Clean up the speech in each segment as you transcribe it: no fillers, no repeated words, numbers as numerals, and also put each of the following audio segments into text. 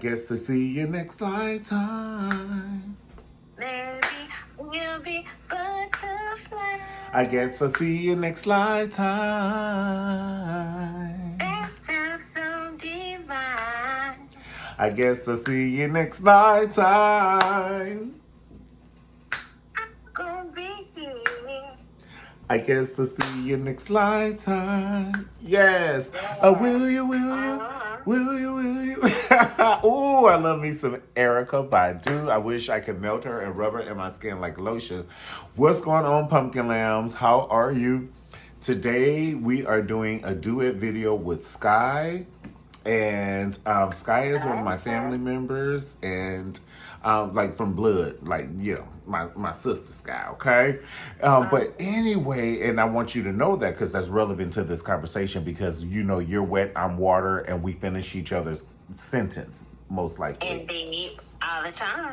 Guess to see you next lifetime. Maybe we'll be butterflies. I guess I'll see you next lifetime. That sounds so divine. I guess I'll see you next lifetime. I'm gonna be here. I guess I'll see you next lifetime. Yes. Will you, will you? Will you, will you? Ooh, I love me some Erykah Badu. I wish I could melt her and rub her in my skin like lotion. What's going on, Pumpkin Lambs? How are you? Today, we are doing a duet video with Sky. And Sky is one of my family members, and like from blood, like, you know, my sister Sky, okay? But anyway, and I want you to know that because that's relevant to this conversation, because, you know, you're wet, I'm water, and we finish each other's sentence, most likely. Indeed, all the time.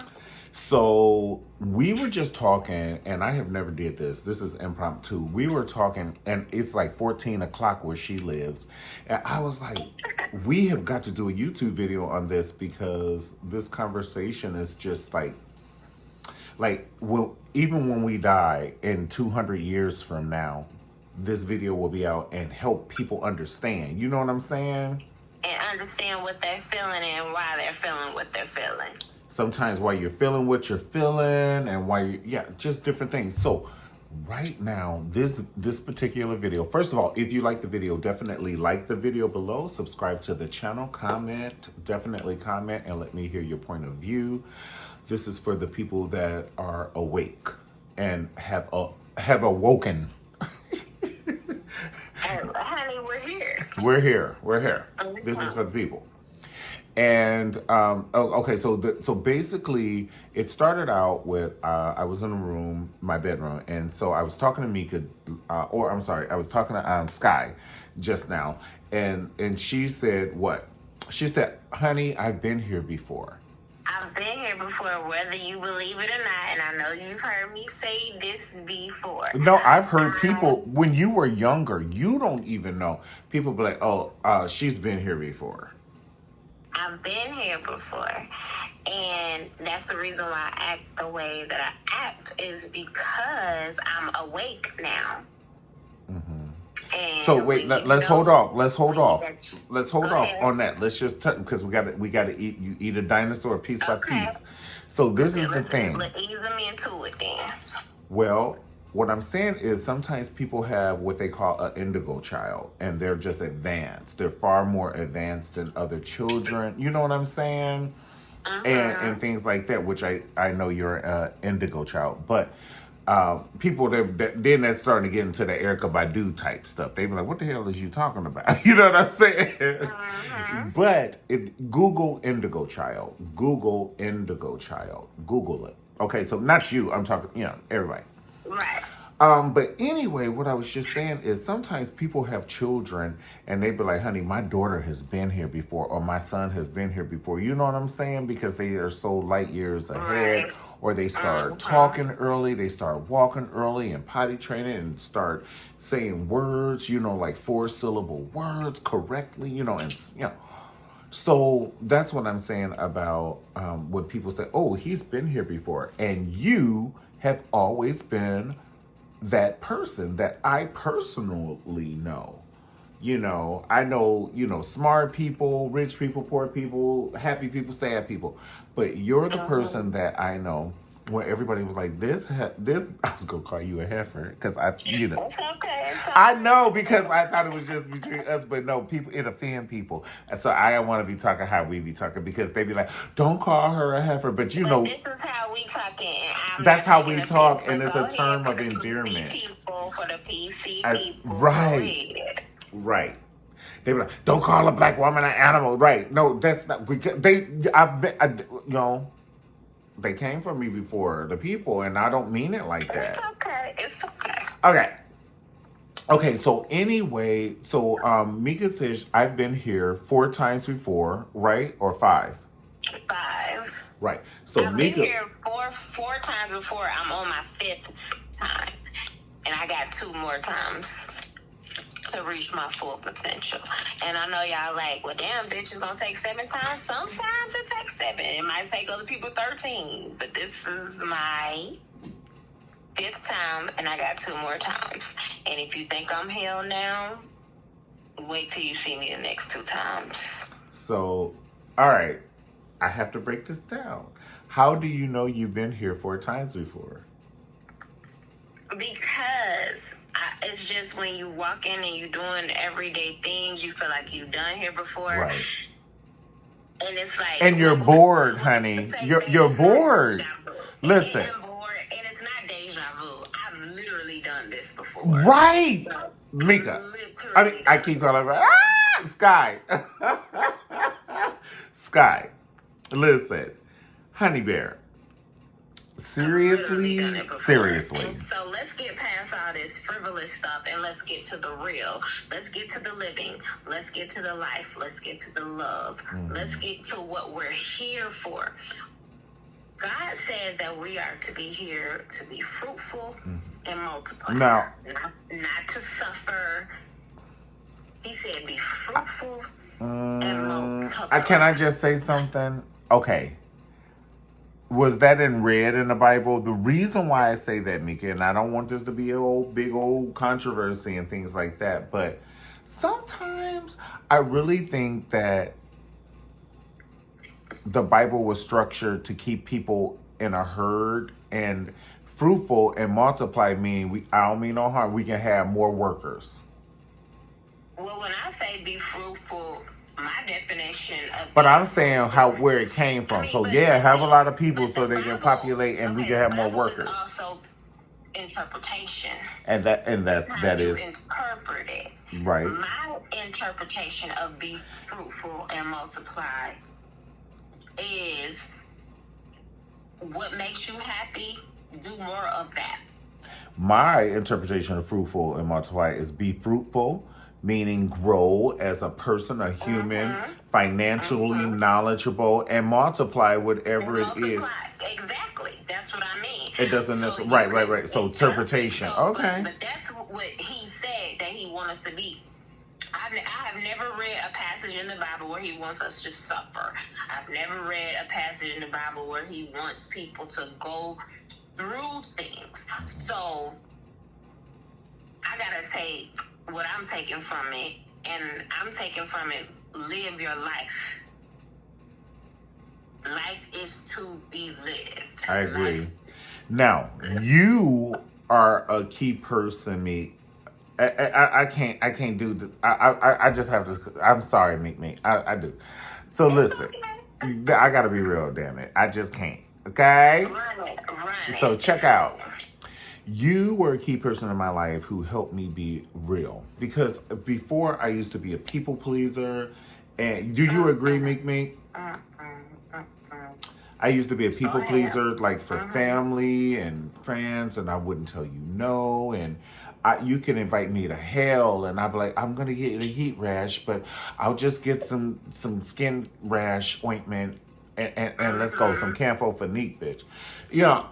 So we were just talking, and I have never did this. This is impromptu. We were talking, and it's like 14 o'clock where she lives. And I was like, we have got to do a YouTube video on this, because this conversation is just like, well, even when we die in 200 years from now, this video will be out and help people understand. You know what I'm saying? And understand what they're feeling and why they're feeling what they're feeling. Sometimes why you're feeling what you're feeling, and why just different things. So right now, this particular video, first of all, if you like the video, definitely like the video below, subscribe to the channel, definitely comment and let me hear your point of view. This is for the people that are awake and have awoken. Honey, we're here. We're here. This is for the people. And okay, so basically, it started out with I was in a room, my bedroom, and so I was talking to Mika, I was talking to Sky just now, and she said what? She said, "Honey, I've been here before." I've been here before, whether you believe it or not, and I know you've heard me say this before. No, I've heard people, when you were younger, you don't even know. People be like, "Oh, she's been here before." I've been here before, and that's the reason why I act the way that I act, is because I'm awake now. And so wait, let's hold off. Let's hold off ahead. on that. Let's just because we got to eat a dinosaur piece by piece. So this is the thing. Let's ease them into it then. Well, what I'm saying is sometimes people have what they call an indigo child, and they're just advanced. They're far more advanced than other children. You know what I'm saying? And things like that, which I know you're an indigo child. But people then that's starting to get into the Erykah Badu type stuff. They be like, what the hell is you talking about? You know what I'm saying? But Google indigo child. Google indigo child. Google it. Okay, so not you. I'm talking, you know, everybody. Right. But anyway, what I was just saying is sometimes people have children and they be like, honey, my daughter has been here before, or my son has been here before. You know what I'm saying? Because they are so light years ahead, or they start talking early, they start walking early and potty training and start saying words, you know, like 4-syllable words correctly, you know, and, you know. So that's what I'm saying about when people say, oh, he's been here before. And you have always been that person that I personally know. You know, I know, you know, smart people, rich people, poor people, happy people, sad people. But you're the person that I know where everybody was like, this, I was going to call you a heifer because you know. It's okay. I know, because I thought it was just between us, but no, people, it offend people. And so I don't want to be talking how we be talking, because they be like, don't call her a heifer. But you know, this is how we talking. that's how we talk, and it's a term of endearment. For the PC people. Right. They be like, don't call a black woman an animal. Right. No, that's not, because you know, they came for me before, the people, and I don't mean it like that. It's okay. Okay, so anyway, so Mika says, I've been here 4 times before, right? Or 5? 5. Right. So I've Mika, been here four times before. I'm on my 5th time. And I got 2 more times. to reach my full potential. And I know y'all like, well, damn, bitch, it's gonna take 7 times. Sometimes it takes 7. It might take other people 13. But this is my 5th time, and I got 2 more times. And if you think I'm hell now, wait till you see me the next 2 times. So, all right, I have to break this down. How do you know you've been here 4 times before? Because it's just when you walk in and you're doing everyday things, you feel like you've done here before. Right. And it's like, and you're bored, honey. You're bored. Listen. And bored, and it's not deja vu. I've literally done this before. Right, Mika. I mean, I keep calling her Sky. Sky. Listen, Honey Bear. Seriously. And so let's get past all this frivolous stuff and let's get to the real. Let's get to the living. Let's get to the life. Let's get to the love. Let's get to what we're here for. God says that we are to be here to be fruitful and multiply. Now, not to suffer. He said be fruitful and multiply. Can I just say something? Okay. Was that in red in the Bible? The reason why I say that, Mika, and I don't want this to be a big old controversy and things like that, but sometimes I really think that the Bible was structured to keep people in a herd, and fruitful and multiply meaning I don't mean no harm. We can have more workers. Well, when I say be fruitful, my definition of... But I'm saying where it came from. Have a lot of people so they can populate and we can have more workers. Is also interpretation. And that is... interpret it. Right. My interpretation of be fruitful and multiply is what makes you happy, do more of that. My interpretation of fruitful and multiply is be fruitful, meaning grow as a person, a human, financially knowledgeable, and multiply whatever it is. Exactly. That's what I mean. It doesn't necessarily... Right. So interpretation. Okay. But that's what he said that he wants us to be. I have never read a passage in the Bible where he wants us to suffer. I've never read a passage in the Bible where he wants people to go through things. So I gotta take what I'm taking from it, and I'm taking from it, live your life. Life is to be lived. I agree. Now, you are a key person, me. I can't do the, I just have to, I'm sorry, me. I do. So listen, I gotta be real, damn it. I just can't. Okay? Run it. So check out. You were a key person in my life who helped me be real. Because before I used to be a people pleaser. And do you agree, Meek? I used to be a people pleaser, like for family and friends, and I wouldn't tell you no. And you can invite me to hell, and I'd be like, I'm gonna get a heat rash, but I'll just get some skin rash ointment, and let's go, some Campho-Phenique, bitch. You know,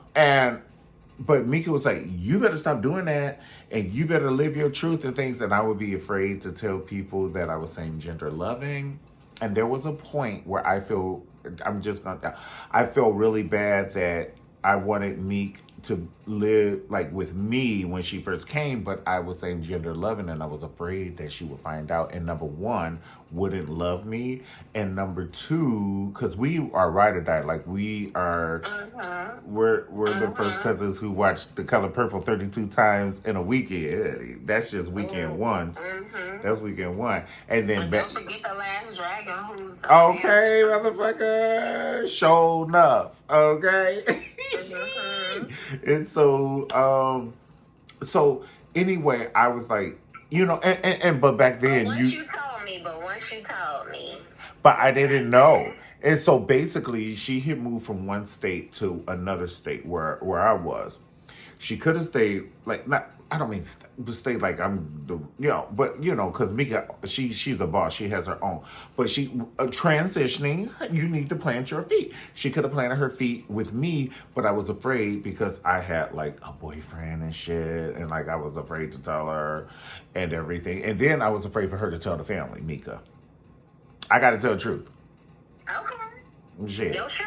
but Mika was like, you better stop doing that, and you better live your truth and things. And I would be afraid to tell people that I was same gender loving. And there was a point where I feel really bad that I wanted Meek to live like with me when she first came, but I was same gender loving, and I was afraid that she would find out, and number one, wouldn't love me, and number two, because we are ride or die, like we are, we're the first cousins who watched The Color Purple 32 times in a weekend. That's just weekend one. That's weekend one, and then don't forget The Last Dragon. Okay, motherfucker, show enough. Okay. And so, anyway, I was like, you know, but back then once you told me. But I didn't know. And so basically she had moved from one state to another state where I was. She could have stayed like not. I don't mean stay like I'm the but because Mika she's the boss. She has her own, but she transitioning. You need to plant your feet. She could have planted her feet with me, but I was afraid because I had like a boyfriend and shit, and like I was afraid to tell her and everything, and then I was afraid for her to tell the family. Mika, I got to tell the truth. Okay. Shit. No, sure.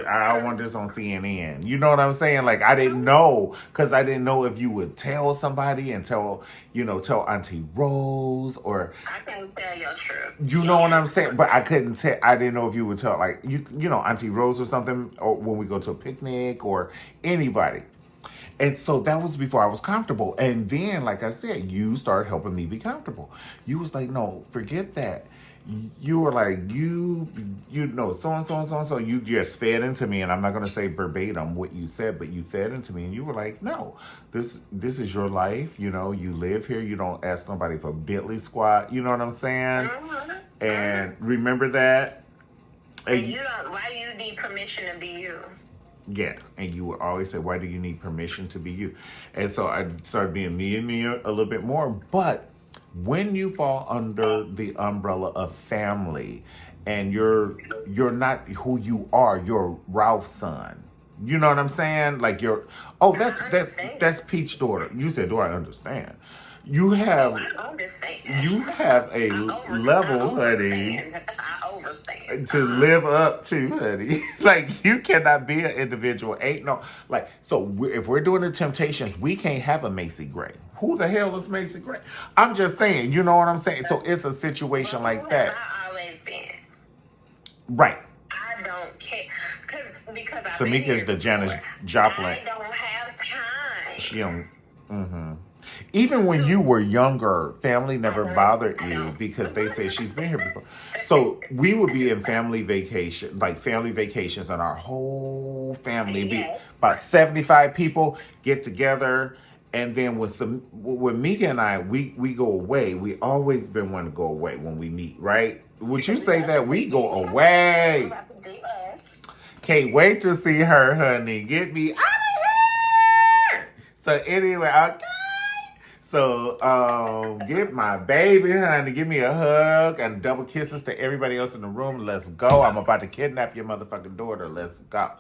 I don't want this on CNN. You know what I'm saying? Like, I didn't know, because I didn't know if you would tell somebody and tell Auntie Rose or... I can't tell your truth. You know what I'm saying? But I couldn't tell. I didn't know if you would tell, like, Auntie Rose or something, or when we go to a picnic or anybody. And so that was before I was comfortable. And then, like I said, you started helping me be comfortable. You was like, no, forget that. You were like, so you just fed into me, and I'm not going to say verbatim what you said, but you fed into me, and you were like, no, this is your life. You live here. You don't ask nobody for Bentley squat. You know what I'm saying? Mm-hmm. And remember that. And why do you need permission to be you? Yeah, and you would always say, why do you need permission to be you? And so I started being me and me a little bit more, but when you fall under the umbrella of family and you're not who you are, you're Ralph's son. You know what I'm saying? Like that's Peach's daughter. You said, do I understand? You have a level, honey, to live up to, honey. Like, you cannot be an individual. If we're doing the Temptations, we can't have a Macy Gray. Who the hell is Macy Gray? I'm just saying, you know what I'm saying? So it's a situation like that. I always been. Right. I don't care. Because Samika's the Janis Joplin. I don't have time. She don't. Mm-hmm. Even when you were younger, family never bothered you because they say she's been here before. So we would be in family vacations, and our whole family, about 75 people, get together. And then when Mika and I, we go away. We always been wanting to go away when we meet, right? Would you say that we go away? Can't wait to see her, honey. Get me out of here. So anyway, okay. So, get my baby, honey. Give me a hug and double kisses to everybody else in the room. Let's go. I'm about to kidnap your motherfucking daughter. Let's go.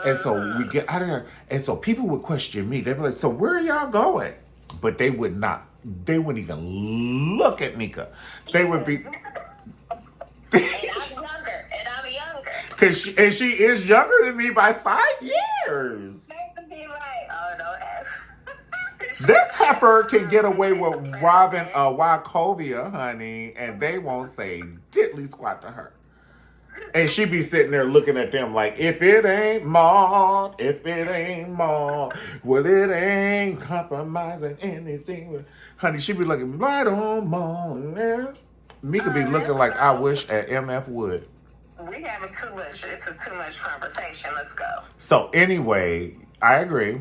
And so we get out of there. And so people would question me. They'd be like, so where are y'all going? But they would not. They wouldn't even look at Mika. They would be... And I'm younger. She is younger than me by 5 years. This heifer can get away with robbing a Wachovia, honey, and they won't say diddly squat to her. And she be sitting there looking at them like, if it ain't Maud, well, it ain't compromising anything. Honey, she be looking right on Maud. Me could be looking like I wish at MF would. We having too much. This is too much conversation. Let's go. So anyway, I agree.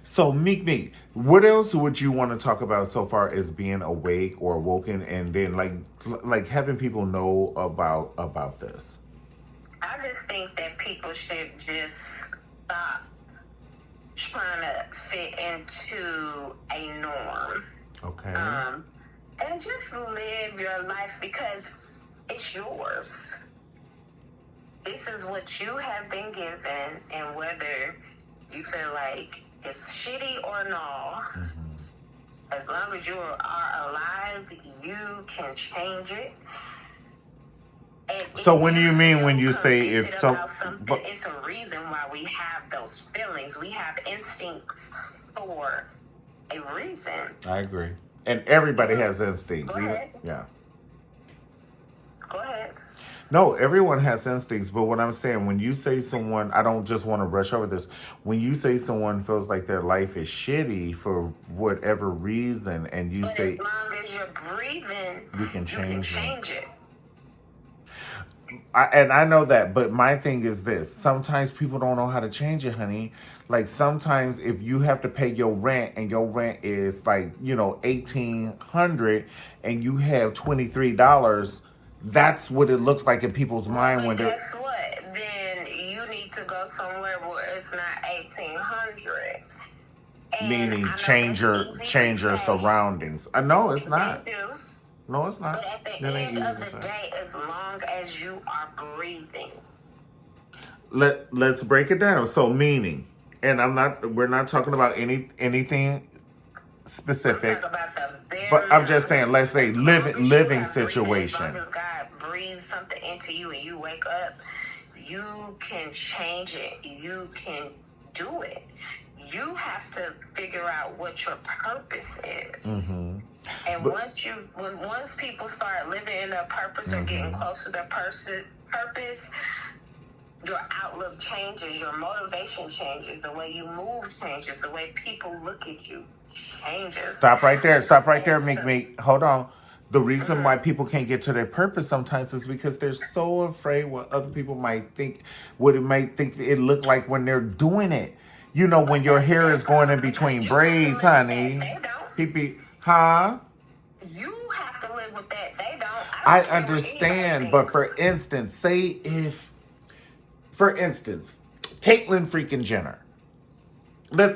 So Meek, what else would you want to talk about so far as being awake or awoken, and then like having people know about this? I just think that people should just stop trying to fit into a norm. Okay. And just live your life because it's yours. This is what you have been given, and whether you feel like it's shitty or not, as long as you are alive, you can change it. And so when do you mean when you say if so? But it's a reason why we have those feelings. We have instincts for a reason. I agree. And everybody has instincts. Go ahead. Yeah. Go ahead. No, everyone has instincts, but what I'm saying, when you say someone, I don't just want to brush over this. When you say someone feels like their life is shitty for whatever reason, and you say, as long as you're breathing, you can change it. And I know that, but my thing is this. Sometimes people don't know how to change it, honey. Like, sometimes if you have to pay your rent, and your rent is like, $1,800, and you have $23, that's what it looks like in people's mind when they're... Guess what? Then you need to go somewhere where it's not $1,800. And Meaning I know that's easy to change your say. surroundings. No, it's They not. do. No, it's not. But at the That ain't end easy of to the say. day, as long as you are breathing. Let's break it down. So meaning, and we're not talking about anything I'm specific, talking about the bare but I'm just minimum. saying, let's say As long as you living are breathing, as long situation. as God breathes something into you and you wake up, you can change it. You can do it. You have to figure out what your purpose is. Mm-hmm. And But, once people start living in their purpose or getting mm-hmm. close to their purpose, your outlook changes, your motivation changes, the way you move changes, the way people look at you changes. Stop right there. Stop right there, And Meek so, Meek. Hold on. The reason why mhm. people can't get to their purpose sometimes is because they're so afraid what other people might think, what it might think it look like when they're doing it. You know, when But your that's hair their is going in problem because between you have to braids, live with that. honey. They don't. Huh? You have to live with that. They don't. I I don't care what anybody understand, but thinks. for instance, for instance, Caitlyn freaking Jenner.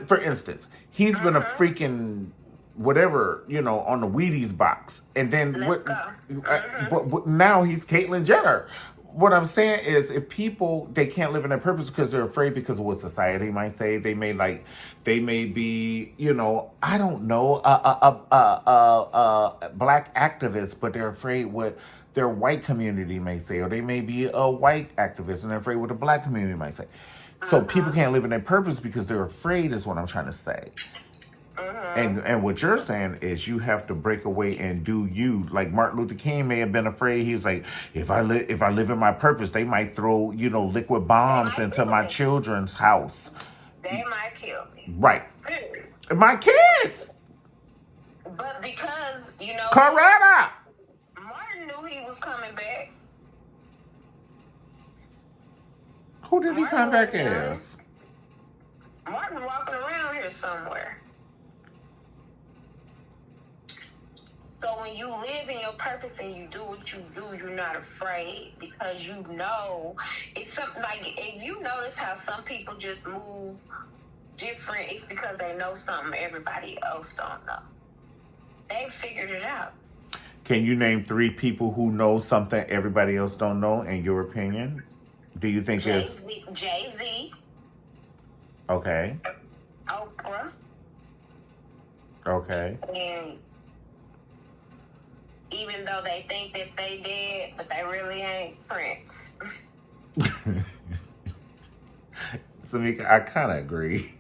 For instance, he's been a freaking whatever, on the Wheaties box. And then Let's go. but now he's Caitlyn Jenner. What I'm saying is, if people, they can't live in their purpose because they're afraid because of what society might say. They may be, I don't know, a black activist, but they're afraid what their white community may say, or they may be a white activist and they're afraid what the black community might say. So people can't live in their purpose because they're afraid, is what I'm trying to say. And what you're saying is you have to break away and do you. Like Martin Luther King may have been afraid. He's like, if I live in my purpose, they might throw, liquid They bombs might into kill my me. children's house. They might kill me. Right. Period. My kids. But because, Coretta. Martin knew he was coming back. Who did he Martin come back wasn't done. as? Martin walking around here somewhere. So when you live in your purpose and you do what you do, you're not afraid because you know it's something like, if you notice how some people just move different, it's because they know something everybody else don't know. They figured it out. Can you name 3 people who know something everybody else don't know, in your opinion? Do you think it's... Jay-Z. Okay. Oprah. Okay. And even though they think that they did, but they really ain't, Prince. Samika, I kind of agree.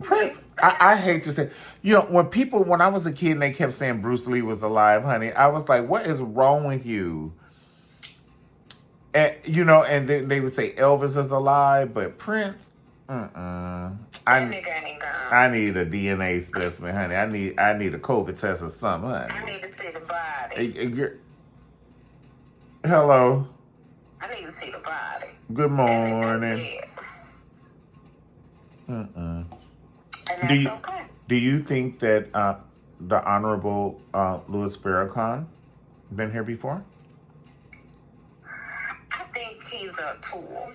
Prince, I hate to say, when I was a kid and they kept saying Bruce Lee was alive, honey, I was like, what is wrong with you? And, and then they would say Elvis is alive, but Prince, That nigga ain't gone. I need a DNA specimen, honey. I need a COVID test or something, honey. I need to see the body. Hello. I need to see the body. Good morning. And that's okay. Do you think that the Honorable Louis Farrakhan been here before? I think he's a tool.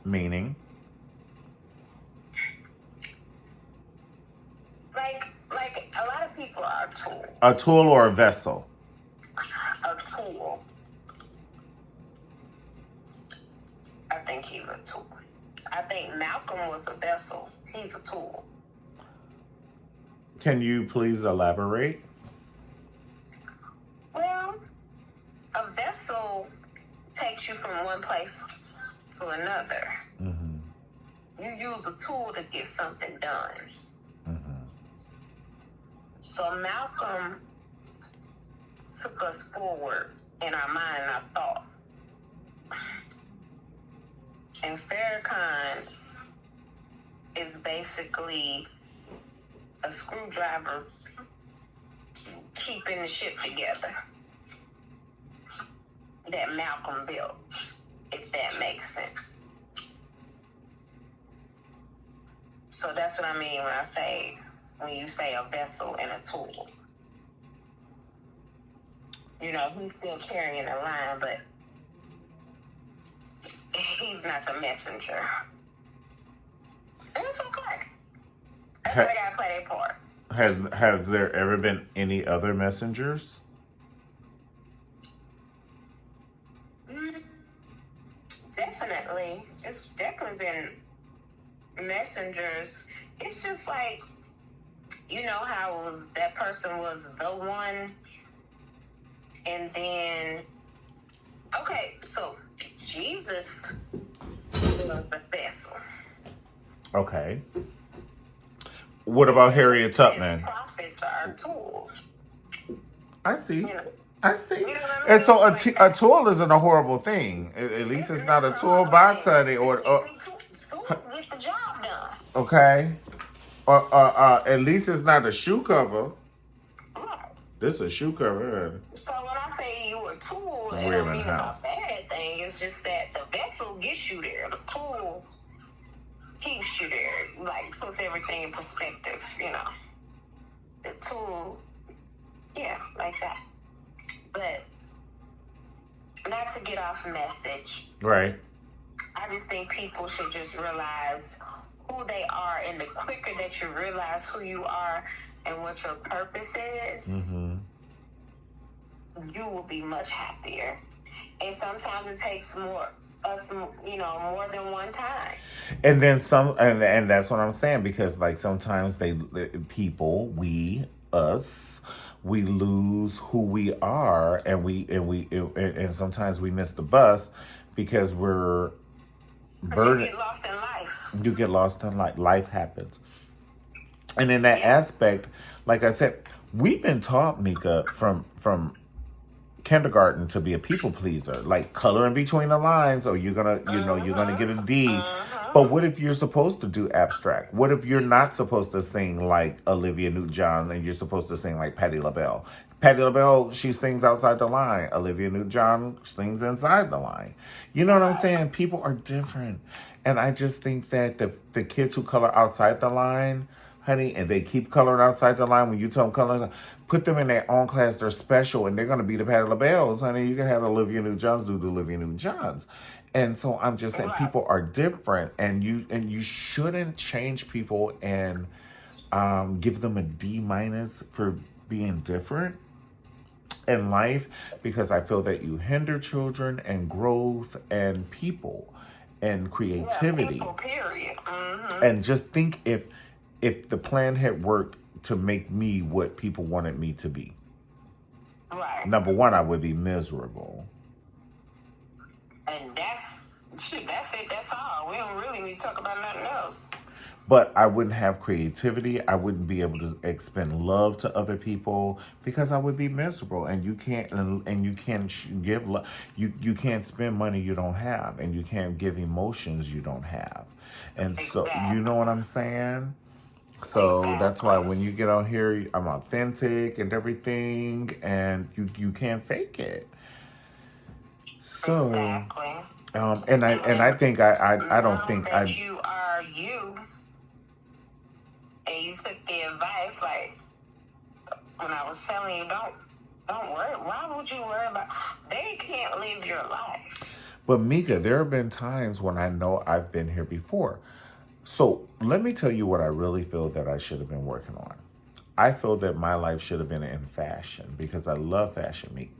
Meaning? Like a lot of people are tools. A tool or a vessel? A tool. I think he's a tool. I think Malcolm was a vessel. He's a tool. Can you please elaborate? Well, a vessel takes you from one place to another. Mm-hmm. You use a tool to get something done. Mm-hmm. So Malcolm took us forward in our mind and our thought. And Farrakhan is basically a screwdriver keeping the ship together that Malcolm built, if that makes sense. So that's what I mean when you say a vessel and a tool. He's still carrying a line, but he's not the messenger. And it's okay. Ha- Everybody gotta play their part. has there ever been any other messengers? Mm, definitely. It's definitely been messengers. It's just like, you know how it was that person was the one, and then okay, so Jesus was the vessel. Okay. What about Harriet His Tubman? prophets are tools. I see. You know, I see. you know what I mean? And so Like a that. tool isn't a horrible thing. At least it's not a Never a horrible toolbox, thing. honey. Tools get the job done. Okay. At least it's not a shoe cover. Right. This is a shoe cover. So when I say you a tool, it We're don't in mean the it's a house. bad thing. It's just that the vessel gets you there. The tool keeps you there. Like puts everything in perspective, you know. The tool, yeah, like that. But not to get off message. Right. I just think people should just realize who they are, and the quicker that you realize who you are and what your purpose is, you will be much happier. And sometimes it takes more than one time. And then some, and that's what I'm saying, because like sometimes we lose who we are, and sometimes we miss the bus because we're burdened. You get lost in life. You get lost in life. Life happens. And in that aspect, like I said, we've been taught, Mika, from kindergarten to be a people pleaser, like coloring between the lines, or you're gonna get a D. But what if you're supposed to do abstract? What if you're not supposed to sing like Olivia Newton-John and you're supposed to sing like Patti LaBelle? Patti LaBelle, she sings outside the line. Olivia Newton-John sings inside the line. You know what I'm saying? People are different. And I just think that the kids who color outside the line, honey, and they keep coloring outside the line, when you tell them color, put them in their own class. They're special, and they're going to be the Patti LaBelles, honey. You can have Olivia Newton-Johns do the Olivia Newton-Johns. And so I'm just saying, people are different, and you shouldn't change people and give them a D- for being different in life, because I feel that you hinder children and growth and people and creativity. Yeah, people, period. And just think if the plan had worked to make me what people wanted me to be. Right. Number one, I would be miserable. And that's it. That's all. We don't really need to talk about nothing else. But I wouldn't have creativity. I wouldn't be able to expend love to other people because I would be miserable. And you can't give love. You can't spend money you don't have, and you can't give emotions you don't have. And so, you know what I'm saying? So that's why when you get on here, I'm authentic and everything, and you can't fake it. So, and I think I don't think you are you. And you took the advice, like when I was telling you, don't worry. Why would you worry about? They can't live your life. But Mika, there have been times when I know I've been here before. So let me tell you what I really feel that I should have been working on. I feel that my life should have been in fashion because I love fashion, Meek.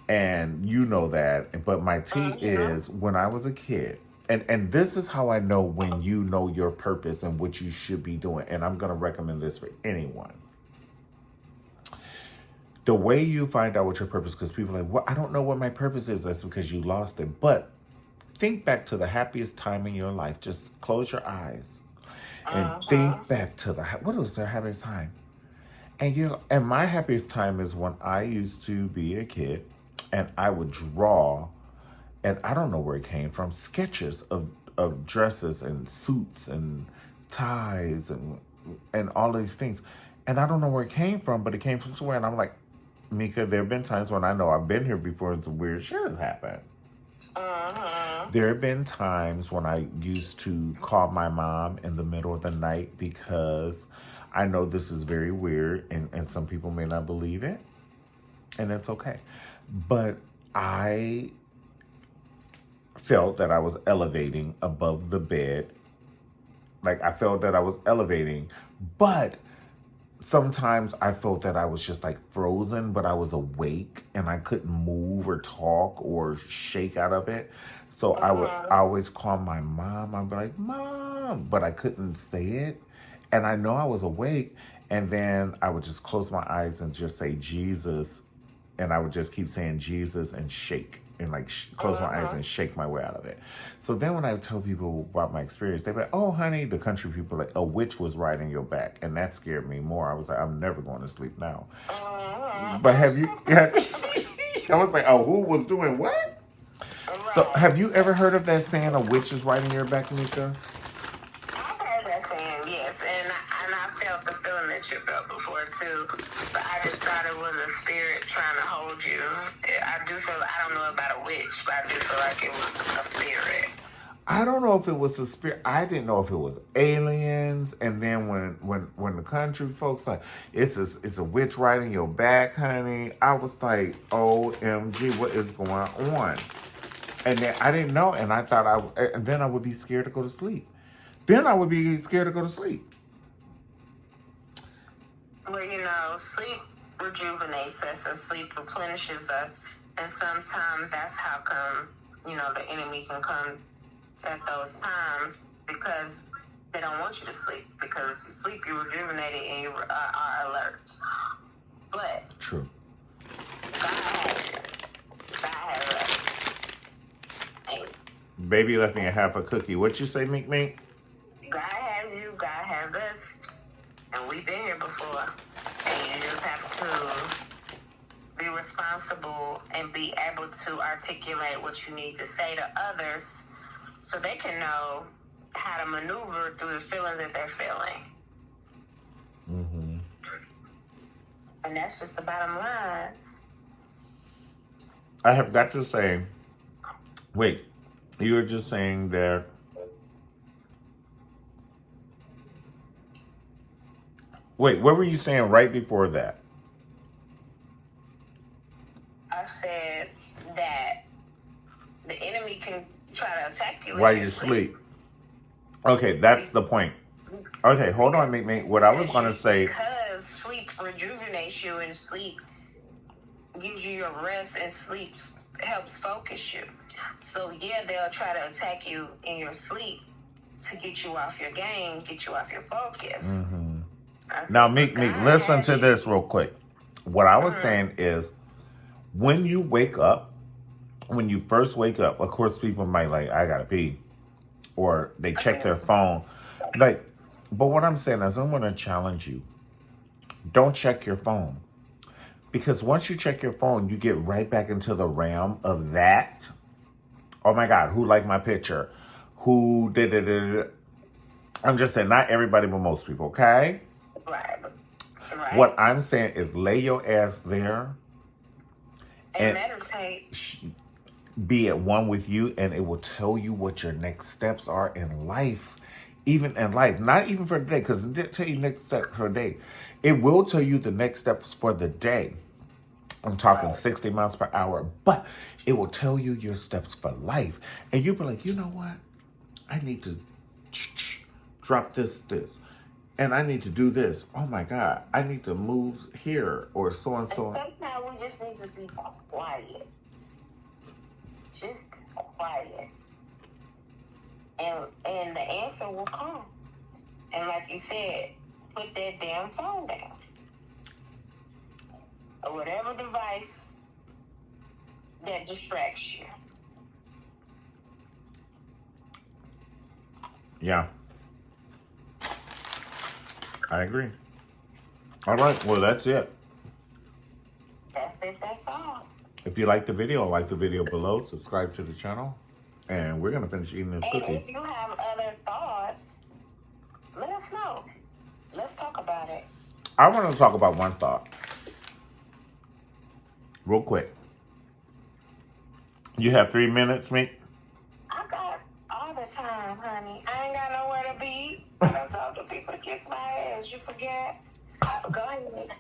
And you know that. But my tea is when I was a kid. And this is how I know when you know your purpose and what you should be doing. And I'm going to recommend this for anyone. The way you find out what your purpose, because people are like, well, I don't know what my purpose is. That's because you lost it. But think back to the happiest time in your life. Just close your eyes and think back to what was their happiest time? And my happiest time is when I used to be a kid and I would draw. And I don't know where it came from, sketches of dresses and suits and ties and all these things. And I don't know where it came from, but it came from somewhere. And I'm like, Mika, there have been times when I know I've been here before and some weird shit has happened. There have been times when I used to call my mom in the middle of the night because I know this is very weird and some people may not believe it. And it's okay. But I felt that I was elevating above the bed Like I felt that I was elevating, but sometimes I felt that I was just like frozen, but I was awake and I couldn't move or talk or shake out of it. So I always call my mom. I'd be like, Mom, but I couldn't say it. And I know I was awake. And then I would just close my eyes and just say Jesus. And I would just keep saying Jesus and shake and like close my eyes and shake my way out of it. So then when I tell people about my experience, they're like, oh, honey, the country people like, a witch was riding your back. And that scared me more. I was like, I'm never going to sleep now. But have you, I was like, oh, who was doing what? So have you ever heard of that saying, a witch is riding your back, Mika? I've heard that saying, yes, and I felt the feeling that you felt before too. But I just thought it was a spirit trying to hold you. I do feel, I don't know about a witch, but I do feel like it was a spirit. I don't know if it was a spirit. I didn't know if it was aliens. And then when the country folks like it's a witch riding your back, honey, I was like, OMG, what is going on? And then I didn't know, and I thought and then I would be scared to go to sleep. Then I would be scared to go to sleep. Well, you know, sleep rejuvenates us and sleep replenishes us. And sometimes that's how come, you know, the enemy can come at those times because they don't want you to sleep. Because if you sleep, you're rejuvenated and you are alert. But True. God has you. God has us. Baby left me a half a cookie. What you say, Meek Meek? God has you. God has us. And we've been here before. And you just have to be responsible and be able to articulate what you need to say to others so they can know how to maneuver through the feelings that they're feeling. Mm-hmm. And that's just the bottom line. I have got to say, wait, you were just saying that wait, what were you saying right before that? I said that the enemy can try to attack you While you sleep. Okay, that's the point. Okay, hold on, Meek Meek. What I was going to say... Because sleep rejuvenates you and sleep gives you your rest and sleep helps focus you. So, yeah, they'll try to attack you in your sleep to get you off your game, get you off your focus. Mm-hmm. Now, Meek Meek, listen to this real quick. What I was saying is, when you wake up, when you first wake up, of course, people might like, I gotta pee. Or they check their phone. Like, but what I'm saying is, I'm gonna challenge you. Don't check your phone. Because once you check your phone, you get right back into the realm of that. Oh my God, who liked my picture? Who did it? I'm just saying, not everybody, but most people, okay? Right. What I'm saying is lay your ass there and meditate. Be at one with you, and it will tell you what your next steps are in life. Even in life, not even for the day, because it didn't tell you next step for the day. It will tell you the next steps for the day. I'm talking 60 miles per hour, but it will tell you your steps for life. And you'll be like, you know what? I need to drop this. And I need to do this. Oh my God, I need to move here or so and so. And sometimes we just need to be quiet. Just quiet. And the answer will come. And like you said, put that damn phone down. Or whatever device that distracts you. Yeah. I agree. All right. Well, that's it. That's it. That's all. If you like the video, like the video below. Subscribe to the channel. And we're going to finish eating this cookie. And if you have other thoughts, let us know. Let's talk about it. I want to talk about one thought. Real quick. You have 3 minutes, Meek? I got all the time, honey. I ain't got nowhere to be. I don't talk to people to kiss my ass. You forget? Go ahead.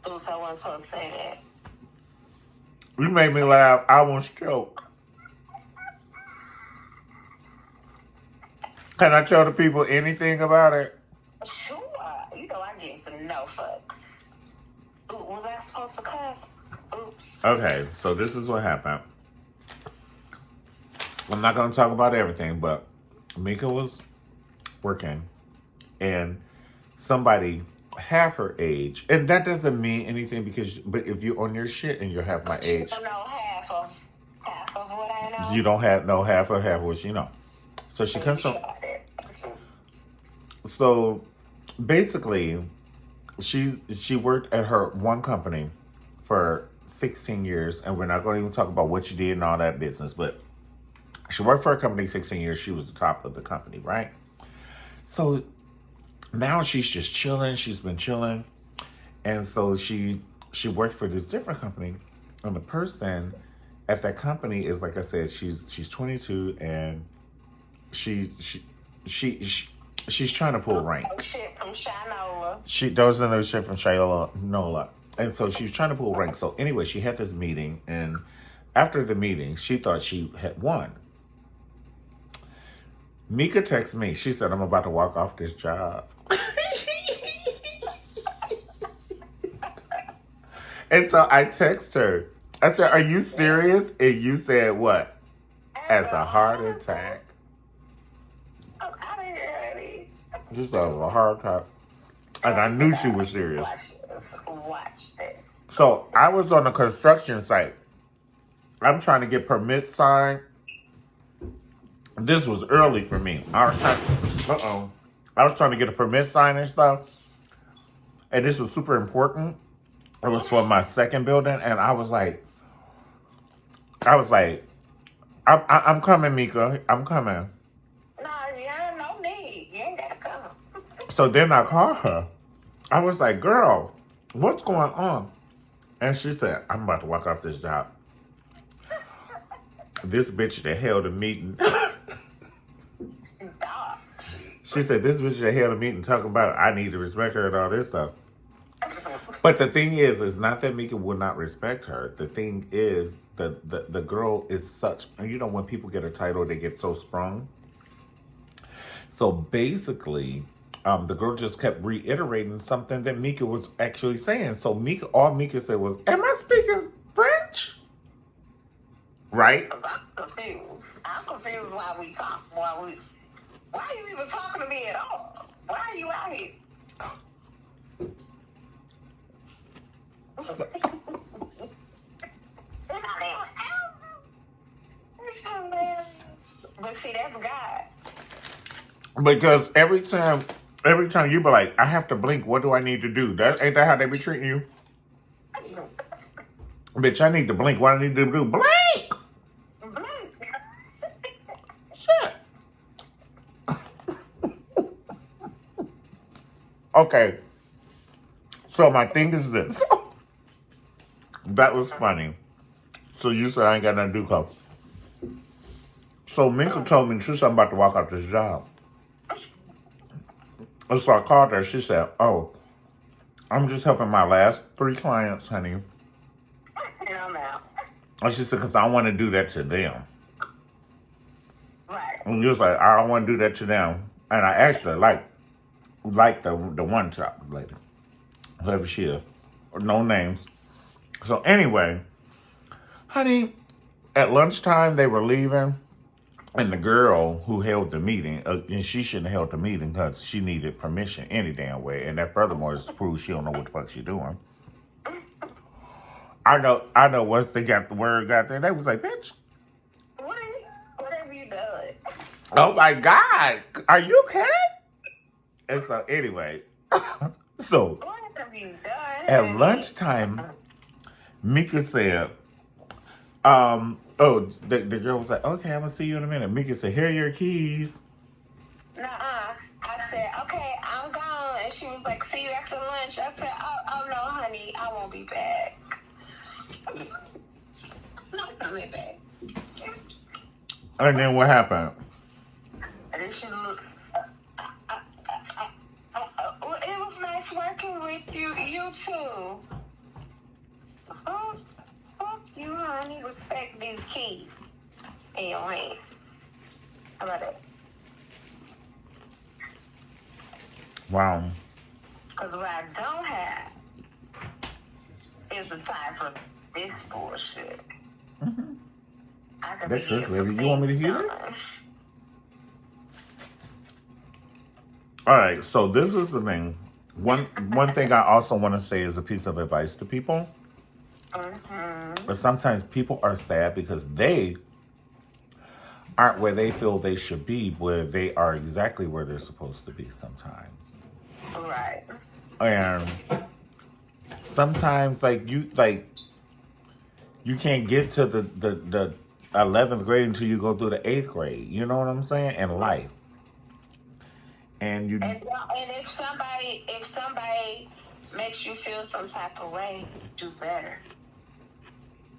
Oops, I wasn't supposed to say that. You made me laugh. I almost choked. Can I tell the people anything about it? Sure. You know I give some no fucks. Ooh, was I supposed to cuss? Oops. Okay, so this is what happened. I'm not going to talk about everything, but Mika was working and somebody half her age, and that doesn't mean anything but if you're on your shit and you're half my age, You don't know half of what I know. you don't have no half of what you know. So she comes from. So basically, she worked at her one company for 16 years, and we're not going to even talk about what she did and all that business, but she worked for a company 16 years. She was the top of the company, right? So now she's just chilling. She's been chilling. And so she works for this different company. And the person at that company is, like I said, she's 22 and she's trying to pull rank. Shit from Shinola. She doesn't know shit from Shinola. And so she's trying to pull rank. So anyway, she had this meeting, and after the meeting, she thought she had won. Mika texted me. She said, I'm about to walk off this job. And so I text her. I said, are you serious? And you said what? As a heart attack. I'm out of here, honey. Just as a heart attack. And I knew she was serious. Watch this. So I was on a construction site. I'm trying to get permit signed. This was early for me. I was trying to get a permit signed and stuff. And this was super important. It was for my second building, and I was like, I'm coming, Mika. I'm coming. No, you ain't no need. You ain't gotta come. So then I called her. I was like, girl, what's going on? And she said, I'm about to walk off this job. This bitch that held a meeting. She said, this bitch that held a meeting talking about I need to respect her and all this stuff. But the thing is not that Mika would not respect her. The thing is, the girl is such, you know, when people get a title, they get so sprung. So basically, the girl just kept reiterating something that Mika was actually saying. So all Mika said was, am I speaking French? Right? I'm confused. I'm confused why we talk. Why are you even talking to me at all? Why are you out here? But see, that's God. Because every time you be like, I have to blink, what do I need to do? Ain't that how they be treating you? Bitch, I need to blink. What I need to do? Blink! Blink. Shit. Okay. So my thing is this. That was funny. So you said I ain't got nothing to do, cuz. So Minka told me she said I'm about to walk out this job. And so I called her. She said, oh, I'm just helping my last 3 clients, honey. I'm out. And she said, because I want to do that to them. Right. And you was like, I don't want to do that to them. And I actually like the one top lady. Whoever she is. No names. So anyway, honey, at lunchtime they were leaving. And the girl who held the meeting, and she shouldn't have held the meeting because she needed permission any damn way. And that furthermore is to prove she don't know what the fuck she doing. I know once they got the word got there, they was like, bitch. What have you done? Oh my God. Are you kidding? And so anyway, so What have you done? at lunchtime, Mika said, the girl was like, okay, I'm gonna see you in a minute. Mika said, here are your keys. Nuh-uh. I said, okay, I'm gone. And she was like, see you after lunch. I said, oh no, honey, I won't be back. I'm not coming back. And then what happened? And then she looked. It was nice working with you. You too. Fuck you, honey. Respect these keys in your hand. How about that? Wow. Because what I don't have is the time for this bullshit. Mm-hmm. I could That's be just getting baby. some You want me to things hear it? done. All right. So this is the thing. One thing I also want to say is a piece of advice to people. Mm-hmm. But sometimes people are sad because they aren't where they feel they should be, where they are exactly where they're supposed to be sometimes. Right. And sometimes you can't get to the 11th grade until you go through the 8th grade. You know what I'm saying? In life. And if somebody makes you feel some type of way, do better.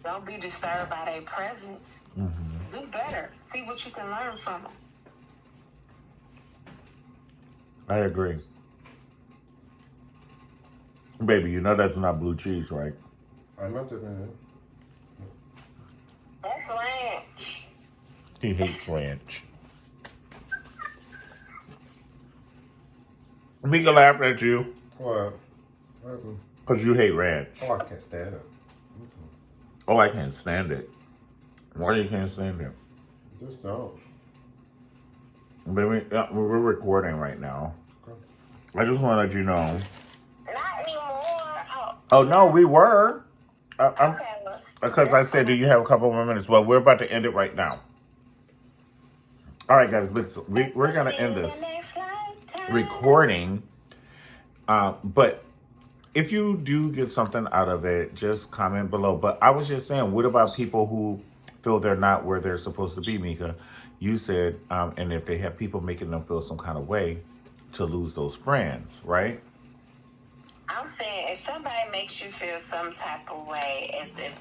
Don't be disturbed by their presence. Mm-hmm. Do better. See what you can learn from them. I agree. Baby, you know that's not blue cheese, right? I know that, man. That's ranch. He hates ranch. Mika laughing at you What? What happened? because you hate ranch. Oh, I can't stand it. Oh, I can't stand it. Why you can't stand it? Just don't. Baby, we're recording right now. Okay. I just want to let you know. Not anymore. Oh, no, we were. Okay. Because I said, do you have a couple more minutes? Well, we're about to end it right now. All right, guys, we're going to end this recording. But if you do get something out of it, just comment below. But I was just saying, what about people who feel they're not where they're supposed to be, Mika? You said, and if they have people making them feel some kind of way, to lose those friends, right? I'm saying if somebody makes you feel some type of way, as if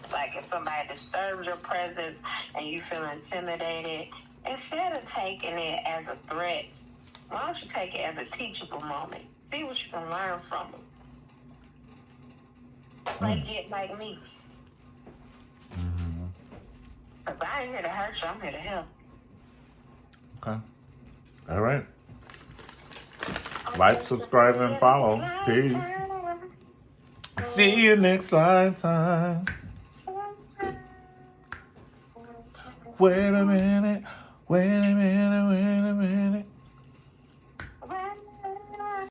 somebody disturbs your presence and you feel intimidated, instead of taking it as a threat, why don't you take it as a teachable moment? See what you can learn from them. Get like me. Mm-hmm. Because I ain't here to hurt you, I'm here to help. Okay. All right. Like, subscribe, and follow. Peace. See you next lifetime. Wait a minute. Wait a minute. Wait a minute.